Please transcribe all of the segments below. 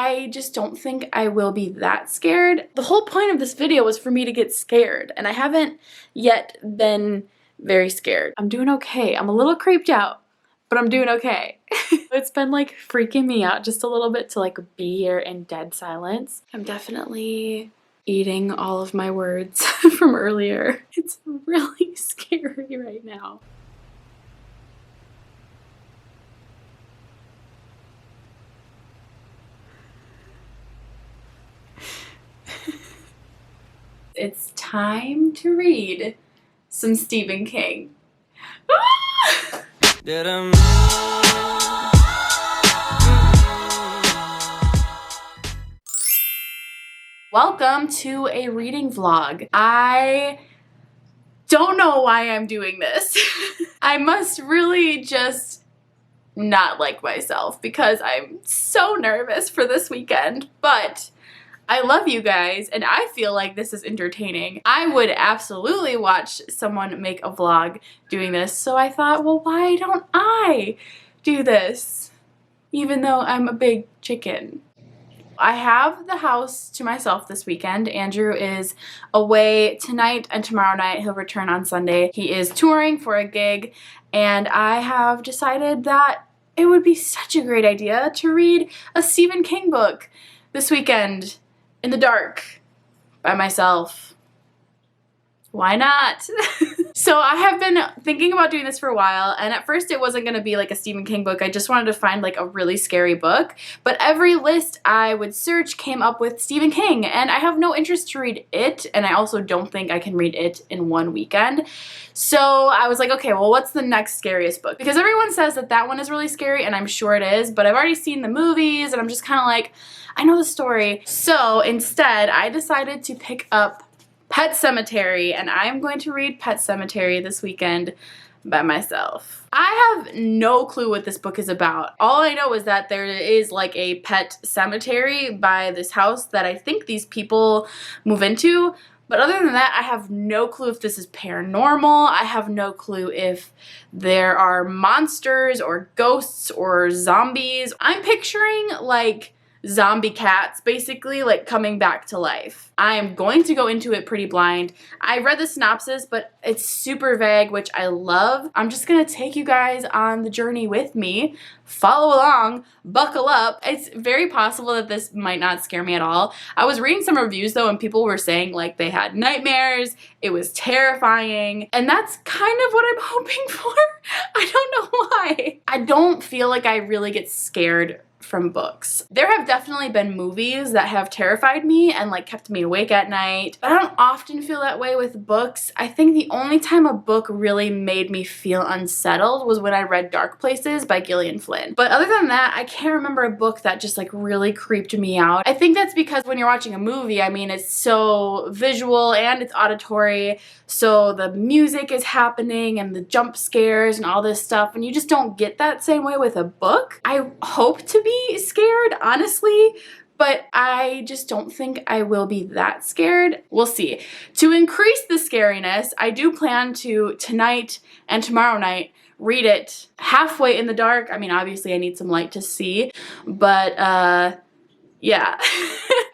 I just don't think I will be that scared. The whole point of this video was for me to get scared, and I haven't yet been very scared. I'm doing okay. I'm a little creeped out, but I'm doing okay. It's been like freaking me out just a little bit to like be here in dead silence. I'm definitely eating all of my words from earlier. It's really scary right now. It's time to read some Stephen King. Welcome to a reading vlog. I don't know why I'm doing this. I must really just not like myself because I'm so nervous for this weekend, but I love you guys and I feel like this is entertaining. I would absolutely watch someone make a vlog doing this, so I thought, well, why don't I do this? Even though I'm a big chicken. I have the house to myself this weekend. Andrew is away tonight and tomorrow night. He'll return on Sunday. He is touring for a gig, and I have decided that it would be such a great idea to read a Stephen King book this weekend in the dark by myself. Why not? So I have been thinking about doing this for a while, and at first it wasn't going to be like a Stephen King book. I just wanted to find like a really scary book, but every list I would search came up with Stephen King, and I have no interest to read it, and I also don't think I can read it in one weekend. So I was like, okay, well, what's the next scariest book? Because everyone says that that one is really scary, and I'm sure it is, but I've already seen the movies, and I'm just kind of like, I know the story. So instead, I decided to pick up Pet Sematary, and I'm going to read Pet Sematary this weekend by myself. I have no clue what this book is about. All I know is that there is like a pet cemetery by this house that I think these people move into. But other than that, I have no clue if this is paranormal. I have no clue if there are monsters or ghosts or zombies. I'm picturing like zombie cats basically like coming back to life. I am going to go into it pretty blind. I read the synopsis, but it's super vague, which I love. I'm just gonna take you guys on the journey with me. Follow along, buckle up. It's very possible that this might not scare me at all. I was reading some reviews though, and people were saying like they had nightmares, it was terrifying, and that's kind of what I'm hoping for. I don't know why. I don't feel like I really get scared from books. There have definitely been movies that have terrified me and like kept me awake at night, but I don't often feel that way with books. I think the only time a book really made me feel unsettled was when I read Dark Places by Gillian Flynn. But other than that, I can't remember a book that just like really creeped me out. I think that's because when you're watching a movie, I mean, it's so visual and it's auditory, so the music is happening and the jump scares and all this stuff, and you just don't get that same way with a book. I hope to be scared, honestly, but I just don't think I will be that scared. We'll see. To increase the scariness, I do plan to tonight and tomorrow night read it halfway in the dark. I mean, obviously I need some light to see, but yeah.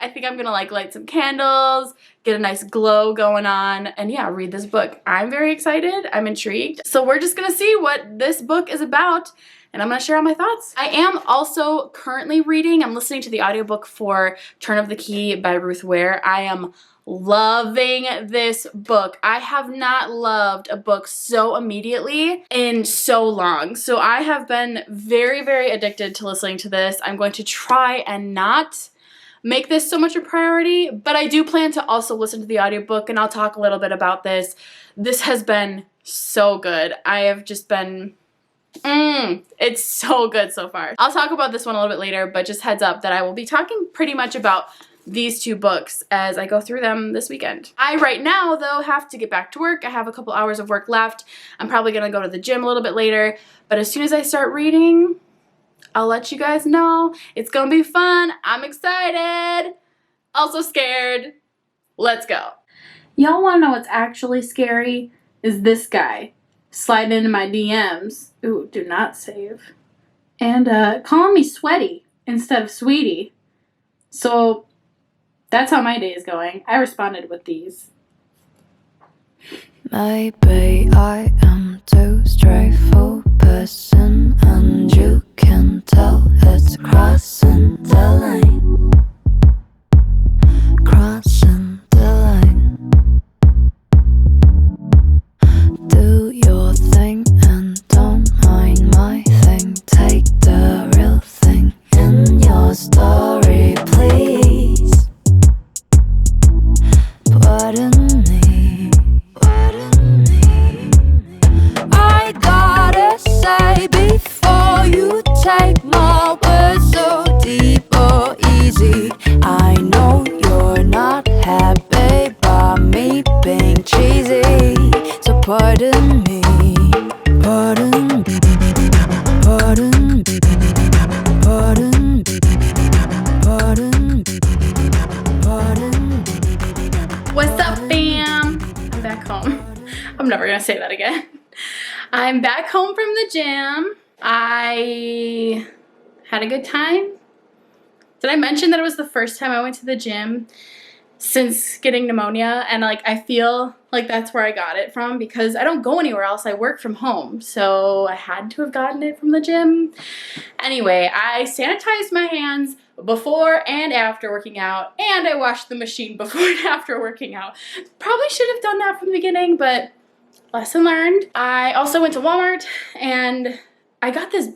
I think I'm gonna like light some candles, get a nice glow going on, and yeah, read this book. I'm very excited. I'm intrigued. So we're just gonna see what this book is about, and I'm gonna share all my thoughts. I am also currently reading, I'm listening to the audiobook for Turn of the Key by Ruth Ware. I am loving this book. I have not loved a book so immediately in so long. So I have been very, very addicted to listening to this. I'm going to try and not make this so much a priority, but I do plan to also listen to the audiobook, and I'll talk a little bit about this. This has been so good. I have just been it's so good so far. I'll talk about this one a little bit later, but just heads up that I will be talking pretty much about these two books as I go through them this weekend. I right now though have to get back to work. I have a couple hours of work left. I'm probably gonna go to the gym a little bit later, but as soon as I start reading, I'll let you guys know. It's gonna be fun. I'm excited. Also scared. Let's go. Y'all wanna know what's actually scary? Is this guy sliding into my DMs. Ooh, do not save. And calling me sweaty instead of sweetie. So that's how my day is going. I responded with these. Maybe I am too straight for person, and you can tell it's crossing the line. Crossing the line. Do your thing and don't mind my thing. Take the real thing in your story, please. Pardon me. Pardon me. I gotta say before you take my words so deep or easy, I know you're not happy by me being cheesy. So pardon me. Pardon me. Pardon me. Pardon me. Pardon me. Pardon me. What's up, fam? I'm back home. I'm never gonna say that again. I'm back home from the gym. I had a good time. Did I mention that it was the first time I went to the gym since getting pneumonia? And like, I feel like that's where I got it from because I don't go anywhere else. I work from home. So I had to have gotten it from the gym. Anyway, I sanitized my hands before and after working out, and I washed the machine before and after working out. Probably should have done that from the beginning, but lesson learned. I also went to Walmart and I got this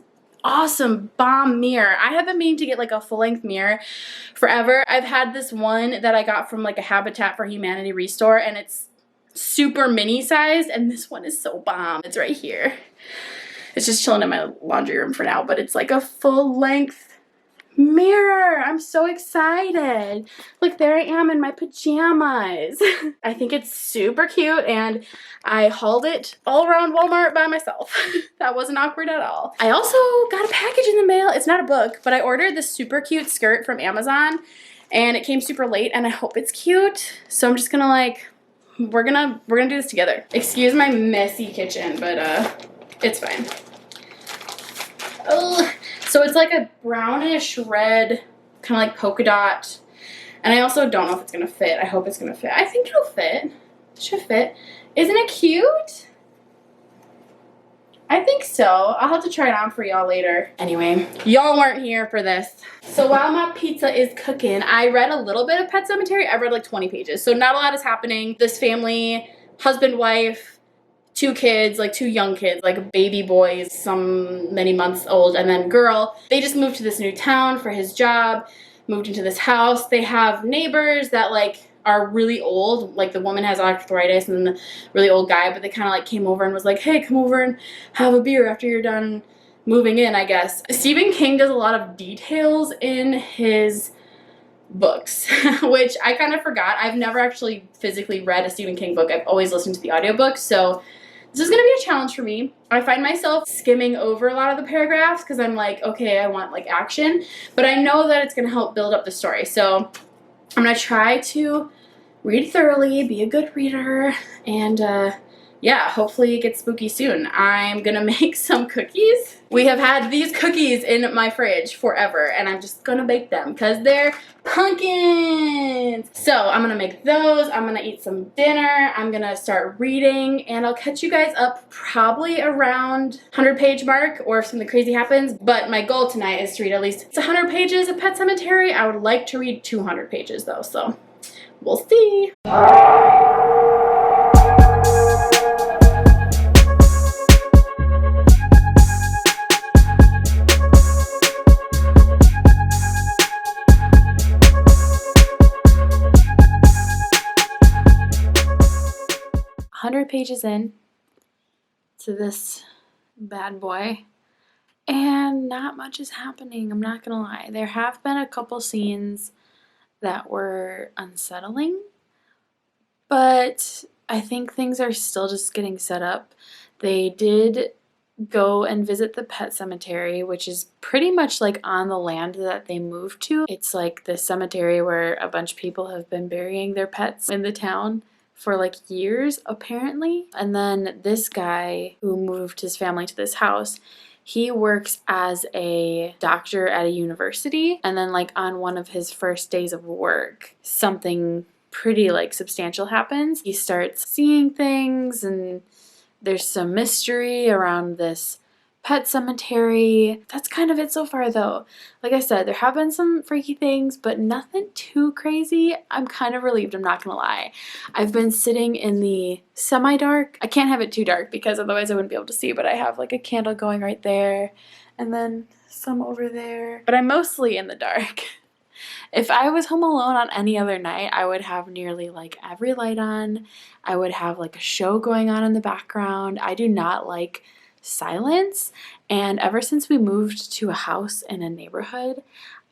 awesome bomb mirror. I have been meaning to get like a full-length mirror forever. I've had this one that I got from like a Habitat for Humanity restore, and it's super mini sized, and this one is so bomb. It's right here. It's just chilling in my laundry room for now, but it's like a full-length mirror. I'm so excited. Look, there I am in my pajamas. I think it's super cute, and I hauled it all around Walmart by myself. That wasn't awkward at all. I also got a package in the mail. It's not a book, but I ordered this super cute skirt from Amazon, and it came super late, and I hope it's cute. So I'm just gonna like, we're gonna do this together. Excuse my messy kitchen, but it's fine. Oh, so it's like a brownish red, kind of like polka dot. And I also don't know if it's gonna fit. I hope it's gonna fit. I think it'll fit. It should fit. Isn't it cute? I think so. I'll have to try it on for y'all later. Anyway, y'all weren't here for this. So while my pizza is cooking, I read a little bit of Pet Sematary. I read like 20 pages. So not a lot is happening. This family, husband, wife, 2 kids, like 2 young kids, like baby boys, some many months old, and then girl. They just moved to this new town for his job, moved into this house. They have neighbors that like are really old. Like the woman has arthritis and then the really old guy, but they kind of like came over and was like, hey, come over and have a beer after you're done moving in, I guess. Stephen King does a lot of details in his books, which I kind of forgot. I've never actually physically read a Stephen King book. I've always listened to the audiobook, so this is gonna be a challenge for me. I find myself skimming over a lot of the paragraphs because I'm like, okay, I want like action, but I know that it's gonna help build up the story. So I'm gonna try to read thoroughly, be a good reader, and yeah, hopefully it gets spooky soon. I'm gonna make some cookies. We have had these cookies in my fridge forever, and I'm just gonna bake them because they're pumpkins. So I'm gonna make those. I'm gonna eat some dinner. I'm gonna start reading, and I'll catch you guys up probably around 100-page mark, or if something crazy happens. But my goal tonight is to read at least 100 pages of Pet Sematary. I would like to read 200 pages though, so we'll see. 100 pages in to this bad boy, and not much is happening. I'm not gonna lie. There have been a couple scenes that were unsettling, but I think things are still just getting set up. They did go and visit the pet cemetery, which is pretty much like on the land that they moved to. It's like the cemetery where a bunch of people have been burying their pets in the town for like years, apparently. And then this guy who moved his family to this house, He works as a doctor at a university, and then like on one of his first days of work, something pretty like substantial happens. He starts seeing things, and there's some mystery around this pet cemetery. That's kind of it so far though. Like I said, there have been some freaky things, but nothing too crazy. I'm kind of relieved, I'm not gonna lie. I've been sitting in the semi-dark. I can't have it too dark because otherwise I wouldn't be able to see, but I have like a candle going right there and then some over there. But I'm mostly in the dark. If I was home alone on any other night, I would have nearly like every light on. I would have like a show going on in the background. I do not like silence, and ever since we moved to a house in a neighborhood,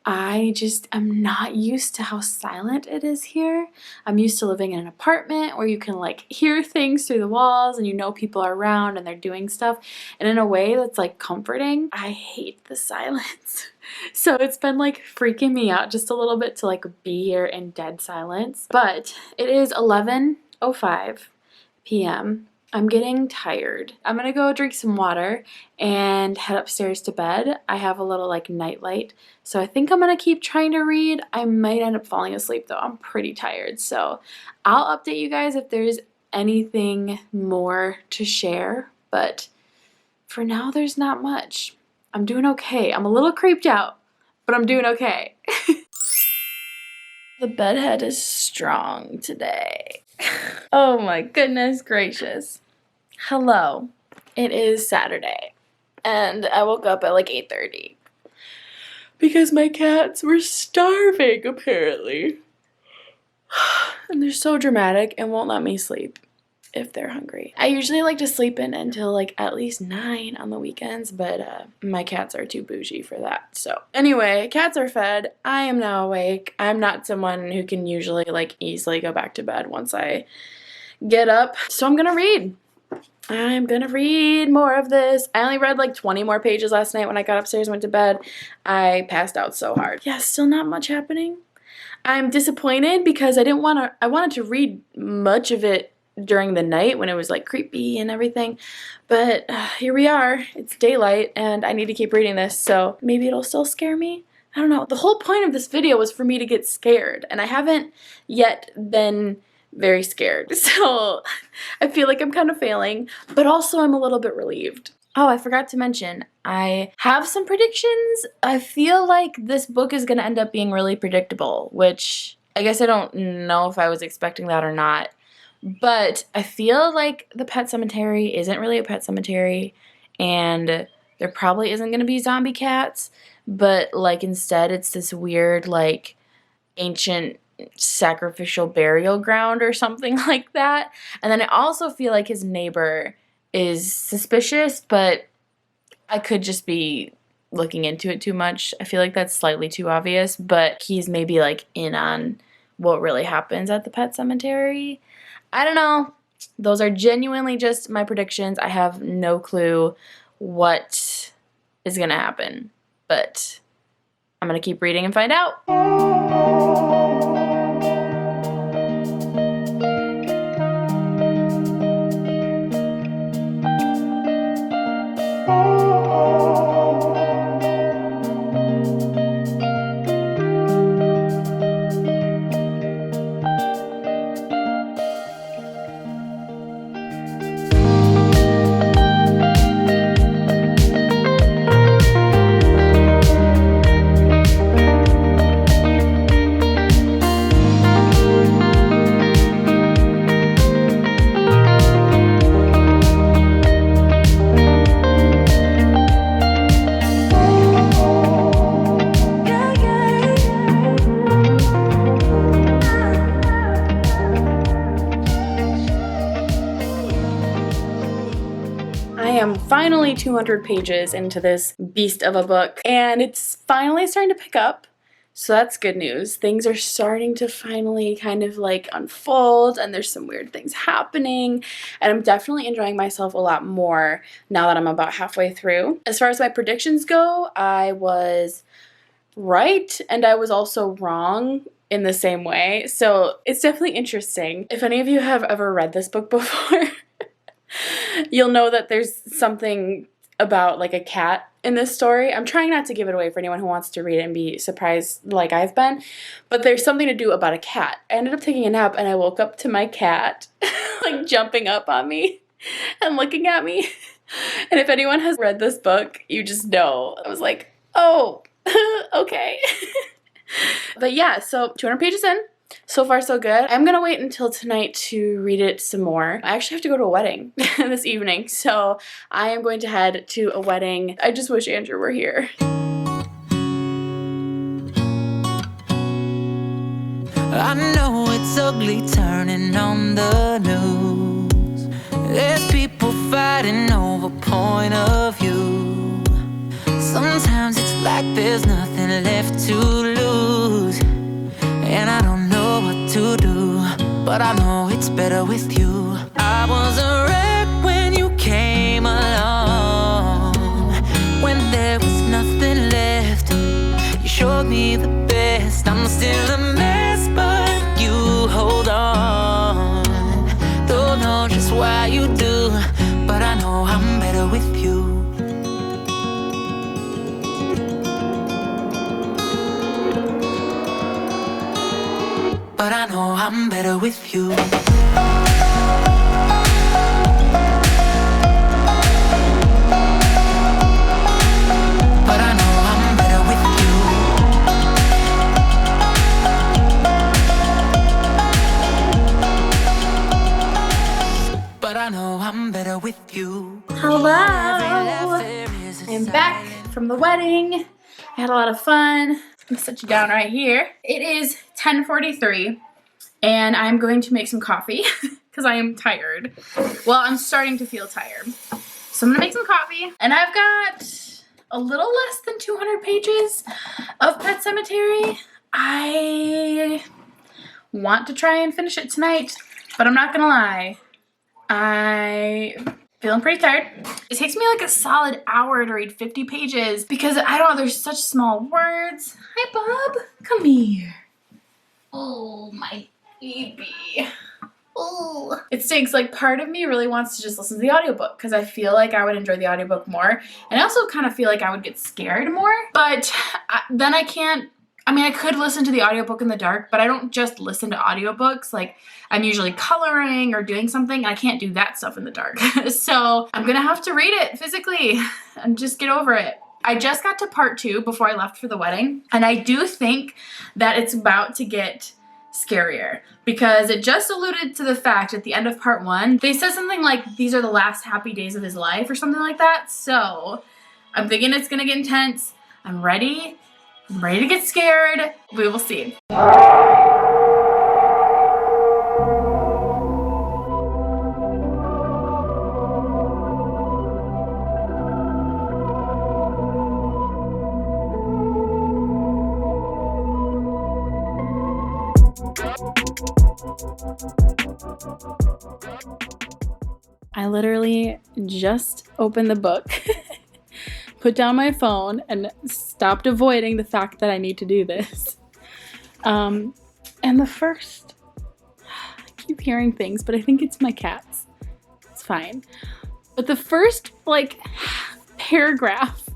I just am not used to how silent it is here. I'm used to living in an apartment where you can like hear things through the walls and you know people are around and they're doing stuff, and in a way that's like comforting. I hate the silence. So it's been like freaking me out just a little bit to like be here in dead silence. But it is 11:05 p.m. I'm getting tired. I'm gonna go drink some water and head upstairs to bed. I have a little like night light, so I think I'm gonna keep trying to read. I might end up falling asleep though. I'm pretty tired, so I'll update you guys if there's anything more to share, but for now there's not much. I'm doing okay. I'm a little creeped out, but I'm doing okay. The bedhead is strong today. Oh my goodness gracious. Hello. It is Saturday, and I woke up at like 8:30 because my cats were starving apparently. And they're so dramatic and won't let me sleep if they're hungry. I usually like to sleep in until like at least 9 on the weekends, but my cats are too bougie for that. So anyway, cats are fed. I am now awake. I'm not someone who can usually like easily go back to bed once I get up. So I'm gonna read. I'm gonna read more of this. I only read like 20 more pages last night when I got upstairs and went to bed. I passed out so hard. Yeah, still not much happening. I'm disappointed because I wanted to read much of it during the night when it was like creepy and everything, but here we are. It's daylight and I need to keep reading this, so maybe it'll still scare me. I don't know. The whole point of this video was for me to get scared, and I haven't yet been very scared, so I feel like I'm kind of failing, but also I'm a little bit relieved. Oh, I forgot to mention, I have some predictions. I feel like this book is going to end up being really predictable, which I guess I don't know if I was expecting that or not. But I feel like the Pet Sematary isn't really a pet cemetery, and there probably isn't going to be zombie cats, but like instead it's this weird like ancient sacrificial burial ground or something like that. And then I also feel like his neighbor is suspicious, but I could just be looking into it too much. I feel like that's slightly too obvious, but he's maybe like in on what really happens at the pet cemetery. I don't know. Those are genuinely just my predictions. I have no clue what is going to happen, but I'm going to keep reading and find out. Finally 200 pages into this beast of a book, and it's finally starting to pick up, so that's good news. Things are starting to finally kind of like unfold, and there's some weird things happening, and I'm definitely enjoying myself a lot more now that I'm about halfway through. As far as my predictions go, I was right, and I was also wrong in the same way, so it's definitely interesting. If any of you have ever read this book before, you'll know that there's something about like a cat in this story. I'm trying not to give it away for anyone who wants to read it and be surprised like I've been, but there's something to do about a cat. I ended up taking a nap and I woke up to my cat like jumping up on me and looking at me. And if anyone has read this book, you just know. I was like, oh, okay. But yeah, so 200 pages in. So far, so good. I'm gonna wait until tonight to read it some more. I actually have to go to a wedding this evening, so I am going to head to a wedding. I just wish Andrew were here. I know it's ugly turning on the news. There's people fighting over point of view. Sometimes it's like there's nothing left to lose. And I don't know what to do, but I know it's better with you. I was a wreck when you came along. When there was nothing left, you showed me the best. I'm still a mess, but you hold on. Don't know just why you do, but I know I'm better with you. But I know I'm better with you. But I know I'm better with you. But I know I'm better with you. Hello! I'm back from the wedding. I had a lot of fun. I'm gonna sit you down right here. It is 10:43 and I'm going to make some coffee because I am tired. Well, I'm starting to feel tired. So I'm gonna make some coffee and I've got a little less than 200 pages of Pet Sematary. I want to try and finish it tonight, but I'm not gonna lie. I'm feeling pretty tired. It takes me like a solid hour to read 50 pages because I don't know, there's such small words. Hi, Bob. Come here. Oh, my baby. Oh. It stinks. Like, part of me really wants to just listen to the audiobook because I feel like I would enjoy the audiobook more. And I also kind of feel like I would get scared more. But then I can't. I mean, I could listen to the audiobook in the dark, but I don't just listen to audiobooks. Like, I'm usually coloring or doing something, and I can't do that stuff in the dark. So I'm gonna have to read it physically and just get over it. I just got to part 2 before I left for the wedding, and I do think that it's about to get scarier because it just alluded to the fact at the end of part 1, they said something like, these are the last happy days of his life or something like that. So I'm thinking it's gonna get intense. I'm ready. I'm ready to get scared. We will see. I literally just opened the book, put down my phone, and stopped avoiding the fact that I need to do this. And the first, I keep hearing things, but I think it's my cats. It's fine. But the first, like, paragraph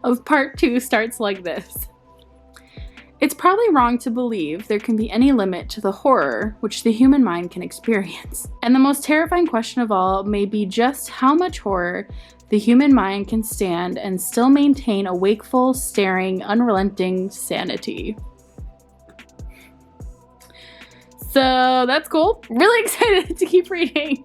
of part 2 starts like this. It's probably wrong to believe there can be any limit to the horror which the human mind can experience. And the most terrifying question of all may be just how much horror the human mind can stand and still maintain a wakeful, staring, unrelenting sanity. So that's cool. Really excited to keep reading.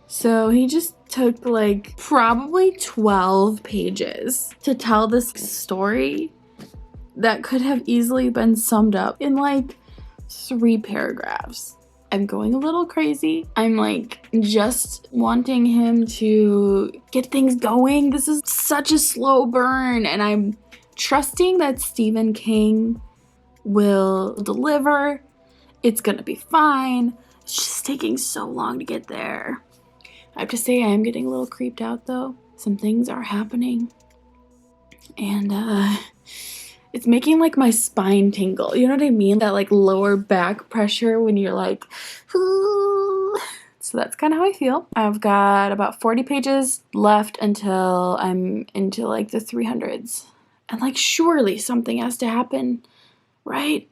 So he just took like probably 12 pages to tell this story that could have easily been summed up in like 3 paragraphs. I'm going a little crazy. I'm like just wanting him to get things going. This is such a slow burn, and I'm trusting that Stephen King will deliver. It's gonna be fine. It's just taking so long to get there. I have to say I am getting a little creeped out though. Some things are happening. And it's making like my spine tingle. You know what I mean? That like lower back pressure when you're like, ooh. So that's kind of how I feel. I've got about 40 pages left until I'm into like the 300s. And like surely something has to happen, right?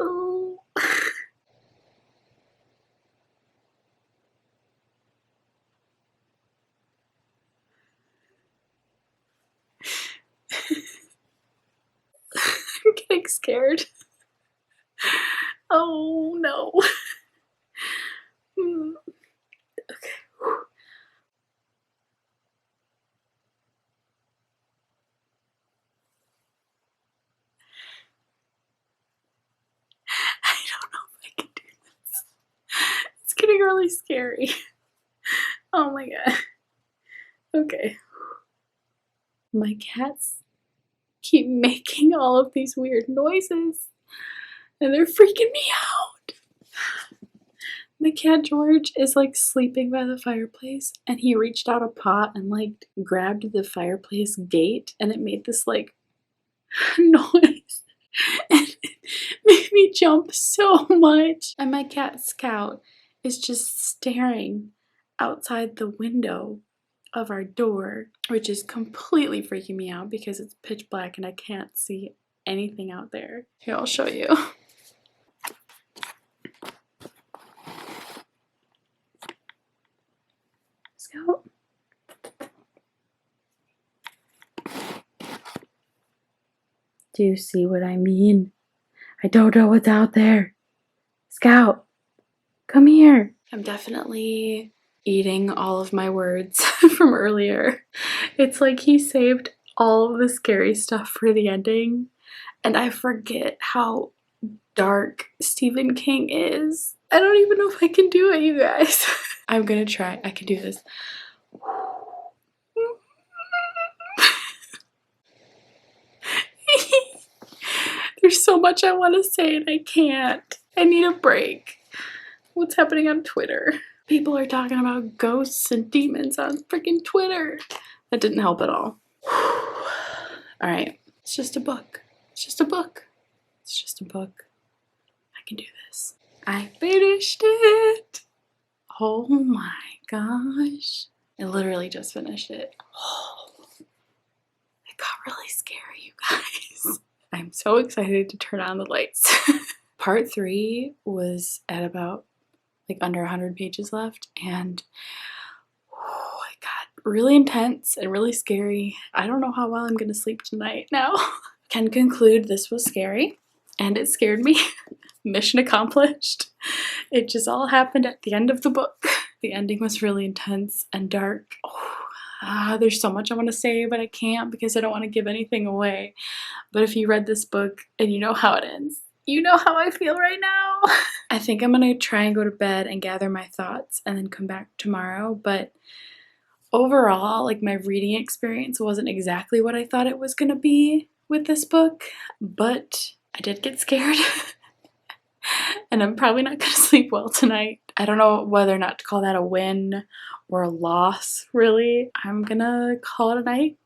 Oh. I'm getting scared. Oh no. Okay. I don't know if I can do this. It's getting really scary. Oh my god. Okay. My cats keep making all of these weird noises and they're freaking me out. My cat George is like sleeping by the fireplace and he reached out a paw and like grabbed the fireplace gate and it made this like noise and it made me jump so much. And my cat Scout is just staring outside the window of our door, which is completely freaking me out because it's pitch black and I can't see anything out there. Here, I'll show you. Scout. Do you see what I mean? I don't know what's out there. Scout, come here. I'm definitely eating all of my words from earlier. It's like he saved all of the scary stuff for the ending, and I forget how dark Stephen King is. I don't even know if I can do it, you guys. I'm gonna try. I can do this. There's so much I want to say and I can't. I need a break. What's happening on Twitter? People are talking about ghosts and demons on freaking Twitter. That didn't help at all. All right, it's just a book. It's just a book. It's just a book. I can do this. I finished it. Oh my gosh. I literally just finished it. Oh, it got really scary, you guys. I'm so excited to turn on the lights. Part 3 was at about like under 100 pages left and oh, it got really intense and really scary. I don't know how well I'm gonna sleep tonight now. Can conclude this was scary and it scared me. Mission accomplished. It just all happened at the end of the book. The ending was really intense and dark. Oh, there's so much I want to say, but I can't because I don't want to give anything away. But if you read this book and you know how it ends, you know how I feel right now. I think I'm gonna try and go to bed and gather my thoughts and then come back tomorrow. But overall, like my reading experience wasn't exactly what I thought it was gonna be with this book, but I did get scared. And I'm probably not gonna sleep well tonight. I don't know whether or not to call that a win or a loss, really. I'm gonna call it a night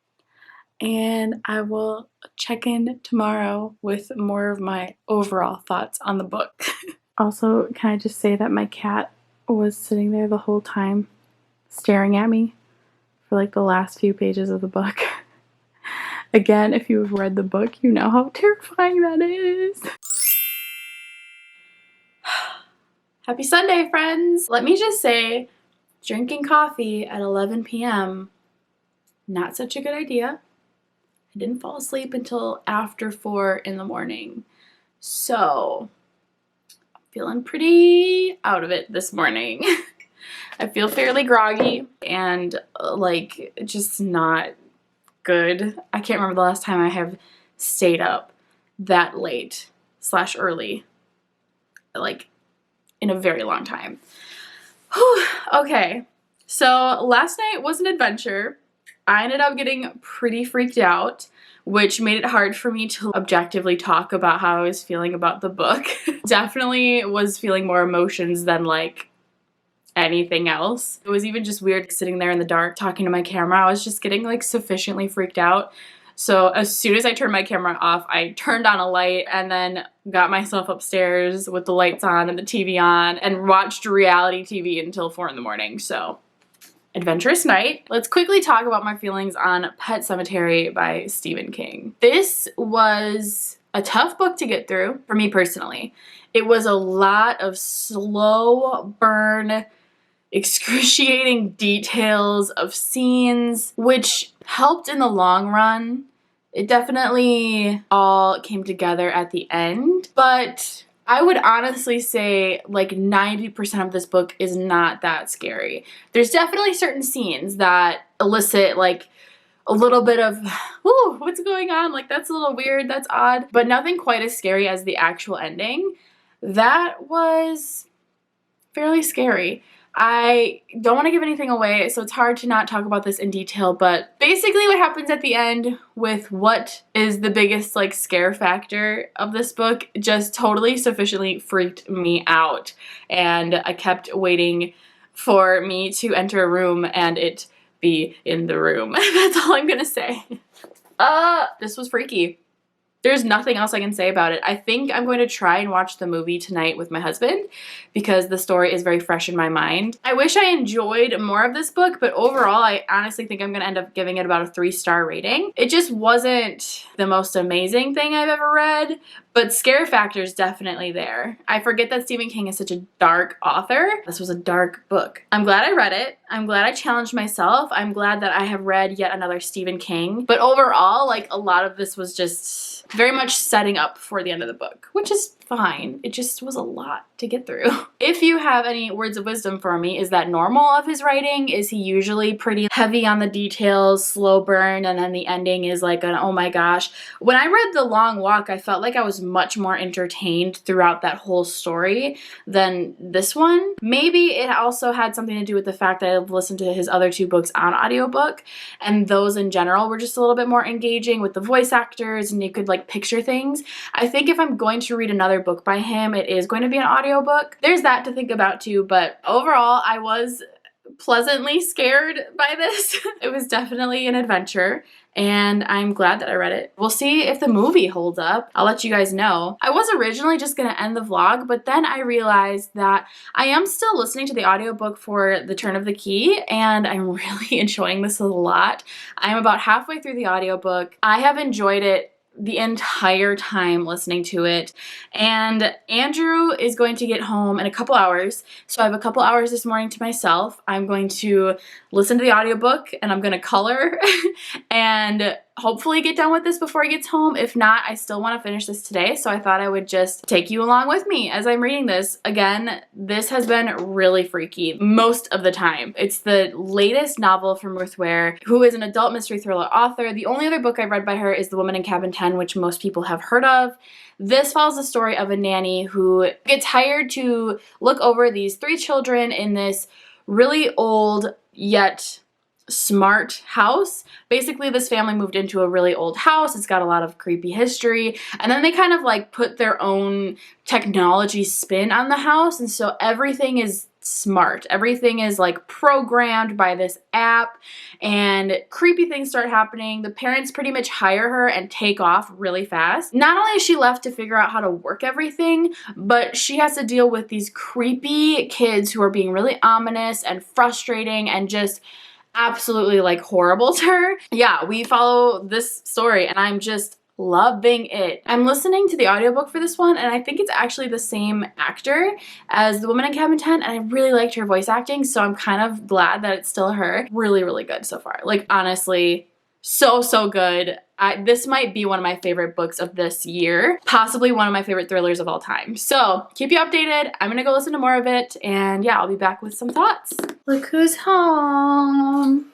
and I will check in tomorrow with more of my overall thoughts on the book. Also, can I just say that my cat was sitting there the whole time staring at me for like the last few pages of the book. Again, if you've read the book, you know how terrifying that is. Happy Sunday, friends! Let me just say, drinking coffee at 11 p.m., not such a good idea. I didn't fall asleep until after 4 in the morning. So, I'm feeling pretty out of it this morning. I feel fairly groggy and like just not good. I can't remember the last time I have stayed up that late / early like in a very long time. Whew. Okay, so last night was an adventure. I ended up getting pretty freaked out, which made it hard for me to objectively talk about how I was feeling about the book. Definitely was feeling more emotions than like anything else. It was even just weird sitting there in the dark talking to my camera. I was just getting like sufficiently freaked out. So as soon as I turned my camera off, I turned on a light and then got myself upstairs with the lights on and the TV on and watched reality TV until 4 in the morning. So adventurous night. Let's quickly talk about my feelings on Pet Sematary by Stephen King. This was a tough book to get through for me personally. It was a lot of slow burn, excruciating details of scenes, which helped in the long run. It definitely all came together at the end, but I would honestly say like 90% of this book is not that scary. There's definitely certain scenes that elicit like a little bit of, ooh, what's going on? Like that's a little weird, that's odd, but nothing quite as scary as the actual ending. That was fairly scary. I don't want to give anything away, so it's hard to not talk about this in detail, but basically what happens at the end with what is the biggest like scare factor of this book just totally sufficiently freaked me out. And I kept waiting for me to enter a room and it be in the room. That's all I'm gonna say. This was freaky. There's nothing else I can say about it. I think I'm going to try and watch the movie tonight with my husband because the story is very fresh in my mind. I wish I enjoyed more of this book, but overall, I honestly think I'm going to end up giving it about a 3-star rating. It just wasn't the most amazing thing I've ever read, but scare factor is definitely there. I forget that Stephen King is such a dark author. This was a dark book. I'm glad I read it. I'm glad I challenged myself. I'm glad that I have read yet another Stephen King. But overall, like a lot of this was just very much setting up for the end of the book, which is fine. It just was a lot to get through. If you have any words of wisdom for me, is that normal of his writing? Is he usually pretty heavy on the details, slow burn, and then the ending is like an oh my gosh? When I read The Long Walk, I felt like I was much more entertained throughout that whole story than this one. Maybe it also had something to do with the fact that I've listened to his other 2 books on audiobook, and those in general were just a little bit more engaging with the voice actors, and you could like picture things. I think if I'm going to read another book by him, it is going to be an audiobook. There's that to think about too, but overall, I was pleasantly scared by this. It was definitely an adventure, and I'm glad that I read it. We'll see if the movie holds up. I'll let you guys know. I was originally just gonna end the vlog, but then I realized that I am still listening to the audiobook for The Turn of the Key, and I'm really enjoying this a lot. I'm about halfway through the audiobook. I have enjoyed it the entire time listening to it, and Andrew is going to get home in a couple hours, so I have a couple hours this morning to myself. I'm going to listen to the audiobook and I'm going to color and hopefully get done with this before he gets home. If not, I still want to finish this today, so I thought I would just take you along with me as I'm reading this. Again, this has been really freaky most of the time. It's the latest novel from Ruth Ware, who is an adult mystery thriller author. The only other book I've read by her is The Woman in Cabin 10, which most people have heard of. This follows the story of a nanny who gets hired to look over these 3 children in this really old yet smart house. Basically, this family moved into a really old house. It's got a lot of creepy history, and then they kind of like put their own technology spin on the house, and so everything is smart. Everything is like programmed by this app, and creepy things start happening. The parents pretty much hire her and take off really fast. Not only is she left to figure out how to work everything, but she has to deal with these creepy kids who are being really ominous and frustrating and just absolutely like horrible to her. Yeah, we follow this story and I'm just loving it. I'm listening to the audiobook for this one, and I think it's actually the same actor as The Woman in Cabin 10, and I really liked her voice acting, so I'm kind of glad that it's still her. Really, really good so far. Like, honestly, so good. This might be one of my favorite books of this year, possibly one of my favorite thrillers of all time. So keep you updated. I'm gonna go listen to more of it, and yeah, I'll be back with some thoughts. Look who's home.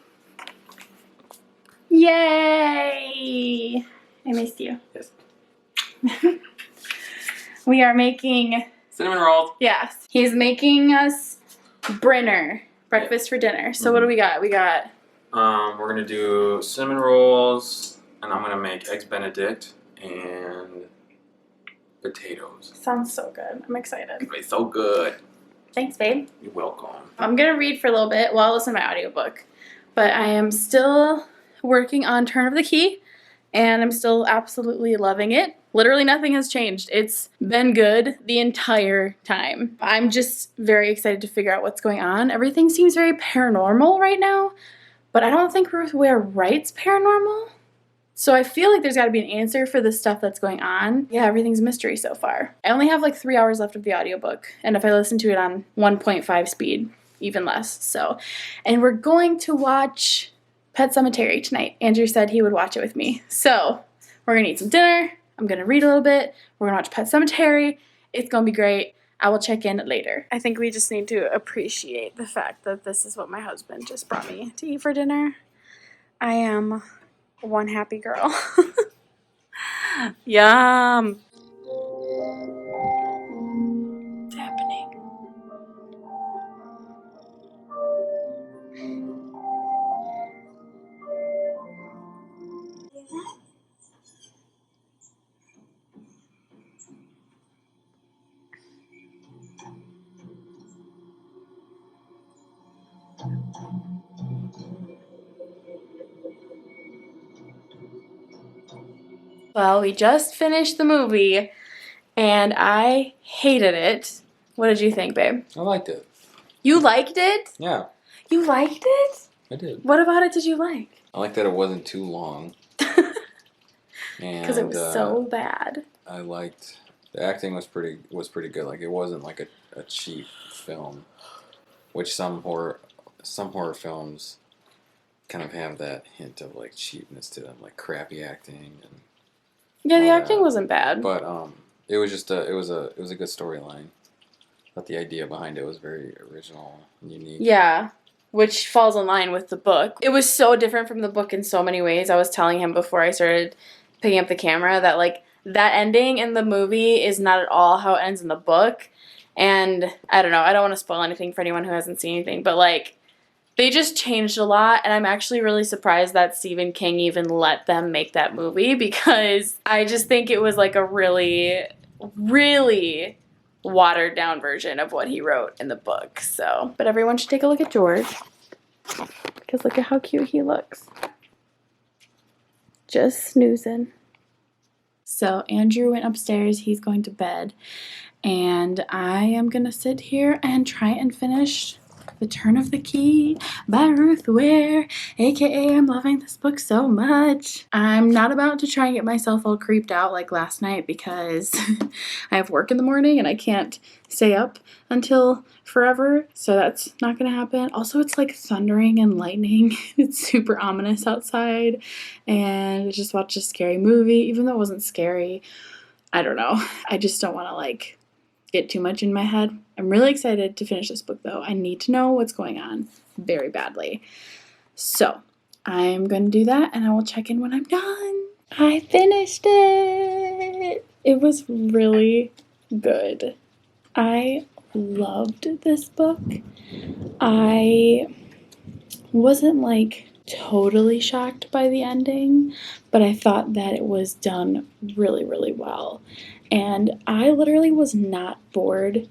Yay! I missed you. Yes. We are making Cinnamon rolls. Yes. He's making us Brinner. Breakfast for dinner. So what do we got? We got... We're going to do cinnamon rolls, and I'm going to make eggs Benedict and potatoes. Sounds so good. I'm excited. It's so good. Thanks, babe. You're welcome. I'm going to read for a little bit while I listen to my audiobook. But I am still working on Turn of the Key, and I'm still absolutely loving it. Literally nothing has changed. It's been good the entire time. I'm just very excited to figure out what's going on. Everything seems very paranormal right now, but I don't think Ruth Ware writes paranormal. So I feel like there's got to be an answer for the stuff that's going on. Yeah, everything's a mystery so far. I only have like 3 hours left of the audiobook, and if I listen to it on 1.5 speed, even less. So, and we're going to watch Pet Sematary tonight. Andrew said he would watch it with me. So we're gonna eat some dinner. I'm gonna read a little bit. We're gonna watch Pet Sematary. It's gonna be great. I will check in later. I think we just need to appreciate the fact that this is what my husband just brought me to eat for dinner. I am one happy girl. Yum. What's happening? Well, we just finished the movie, and I hated it. What did you think, babe? I liked it. You liked it? Yeah, You liked it? I did. What about it did you like? I liked that it wasn't too long. Because it was so bad. I liked the acting was pretty good. Like it wasn't like a cheap film, which some horror films kind of have that hint of like cheapness to them, like crappy acting and. Yeah, the acting wasn't bad. But it was just it was a good storyline. But the idea behind it was very original and unique. Yeah, which falls in line with the book. It was so different from the book in so many ways. I was telling him before I started picking up the camera that like that ending in the movie is not at all how it ends in the book. And I don't know, I don't want to spoil anything for anyone who hasn't seen anything, but like they just changed a lot, and I'm actually really surprised that Stephen King even let them make that movie because I just think it was like a really, really watered down version of what he wrote in the book. So, but everyone should take a look at George because look at how cute he looks. Just snoozing. So Andrew went upstairs. He's going to bed, and I am gonna sit here and try and finish The Turn of the Key by Ruth Ware, aka I'm loving this book so much. I'm not about to try and get myself all creeped out like last night because I have work in the morning and I can't stay up until forever, so that's not gonna happen. Also, it's like thundering and lightning. It's super ominous outside, and I just watched a scary movie, even though it wasn't scary. I don't know. I just don't want to like get too much in my head. I'm really excited to finish this book though. I need to know what's going on very badly. So I'm going to do that and I will check in when I'm done. I finished it. It was really good. I loved this book. I wasn't like totally shocked by the ending, but I thought that it was done really, really well. And I literally was not bored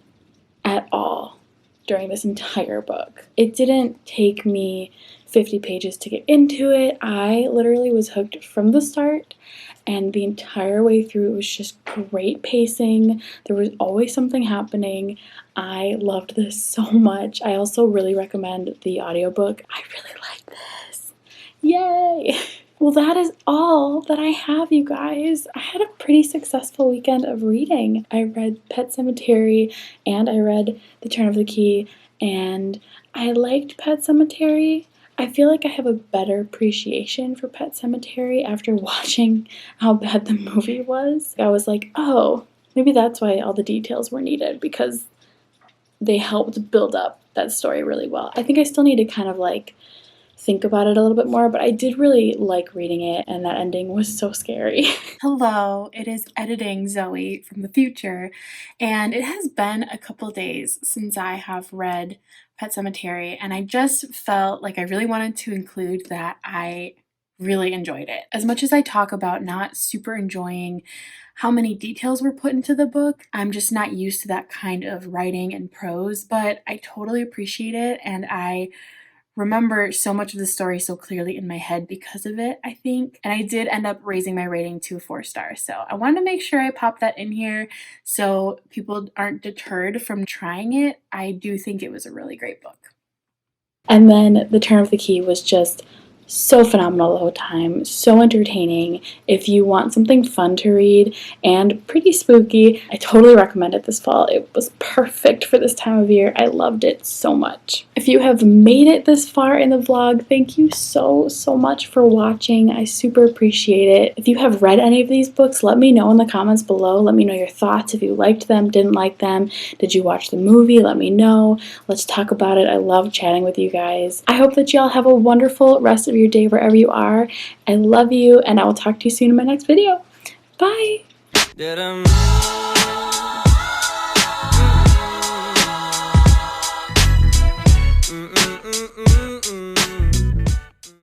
at all during this entire book. It didn't take me 50 pages to get into it. I literally was hooked from the start, and the entire way through it was just great pacing. There was always something happening. I loved this so much. I also really recommend the audiobook. I really like this. Yay! Well, that is all that I have, you guys. I had a pretty successful weekend of reading. I read Pet Sematary and I read The Turn of the Key, and I liked Pet Sematary. I feel like I have a better appreciation for Pet Sematary after watching how bad the movie was. I was like, oh, maybe that's why all the details were needed, because they helped build up that story really well. I think I still need to kind of like think about it a little bit more, but I did really like reading it, and that ending was so scary. Hello, it is editing Zoe from the future, and it has been a couple days since I have read Pet Sematary, and I just felt like I really wanted to include that I really enjoyed it. As much as I talk about not super enjoying how many details were put into the book, I'm just not used to that kind of writing and prose, but I totally appreciate it, and I remember so much of the story so clearly in my head because of it, I think. And I did end up raising my rating to 4 stars. So I wanted to make sure I pop that in here so people aren't deterred from trying it. I do think it was a really great book. And then The Turn of the Key was just so phenomenal the whole time, so entertaining. If you want something fun to read and pretty spooky, I totally recommend it this fall. It was perfect for this time of year. I loved it so much. If you have made it this far in the vlog, thank you so much for watching. I super appreciate it. If you have read any of these books, let me know in the comments below. Let me know your thoughts, if you liked them, didn't like them. Did you watch the movie? Let me know. Let's talk about it. I love chatting with you guys. I hope that y'all have a wonderful rest of your day wherever you are. I love you, and I will talk to you soon in my next video. Bye!